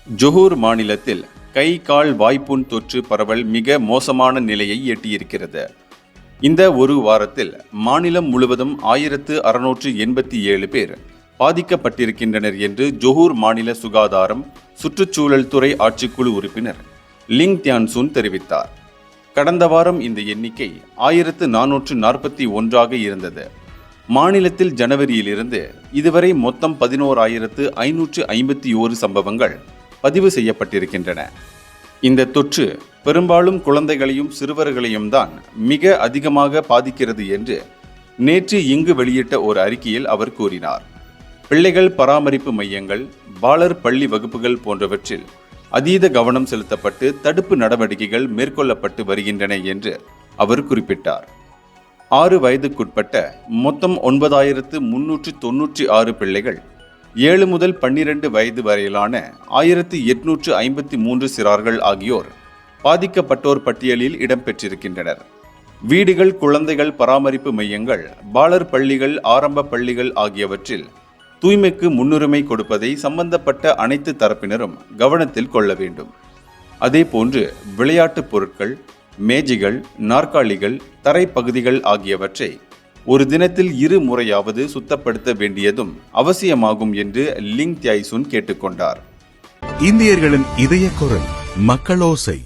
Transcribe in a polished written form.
ஜொஹூர் மாநிலத்தில் கை கால் வாய்ப்புண் தொற்று பரவல் மிக மோசமான நிலையை எட்டியிருக்கிறது. இந்த ஒரு வாரத்தில் மாநிலம் முழுவதும் 1687 பேர் பாதிக்கப்பட்டிருக்கின்றனர் என்று ஜொஹூர் மாநில சுகாதாரம் சுற்றுச்சூழல் துறை ஆட்சிக்குழு உறுப்பினர் லிங் தியான்சூன் தெரிவித்தார். கடந்த வாரம் இந்த எண்ணிக்கை 1441 இருந்தது. மாநிலத்தில் ஜனவரியிலிருந்து இதுவரை மொத்தம் 11,551 சம்பவங்கள் பதிவு செய்யப்பட்டிருக்கின்றன. இந்த தொற்று பெரும்பாலும் குழந்தைகளையும் சிறுவர்களையும் தான் மிக அதிகமாக பாதிக்கிறது என்று நேற்று இங்கு வெளியிட்ட ஒரு அறிக்கையில் அவர் கூறினார். பிள்ளைகள் பராமரிப்பு மையங்கள், பாலர் பள்ளி வகுப்புகள் போன்றவற்றில் அதீத கவனம் செலுத்தப்பட்டு தடுப்பு நடவடிக்கைகள் மேற்கொள்ளப்பட்டு வருகின்றன என்று அவர் குறிப்பிட்டார். 6 வயதுக்குட்பட்ட மொத்தம் 9,396 பிள்ளைகள், 7 முதல் 12 வயது வரையிலான 1,853 சிறார்கள் ஆகியோர் பாதிக்கப்பட்டோர் பட்டியலில் இடம்பெற்றிருக்கின்றனர். வீடுகள், குழந்தைகள் பராமரிப்பு மையங்கள், பாலர் பள்ளிகள், ஆரம்ப பள்ளிகள் ஆகியவற்றில் தூய்மைக்கு முன்னுரிமை கொடுப்பதை சம்பந்தப்பட்ட அனைத்து தரப்பினரும் கவனத்தில் கொள்ள வேண்டும். அதேபோன்று விளையாட்டுப் பொருட்கள், மேஜைகள், நாற்காலிகள், தரைப்பகுதிகள் ஆகியவற்றை ஒரு தினத்தில் 2 முறையாவது சுத்தப்படுத்த வேண்டியதும் அவசியமாகும் என்று லிங் தியாய்சூன் கேட்டுக்கொண்டார். இந்தியர்களின் இதய குரல் மக்களோசை.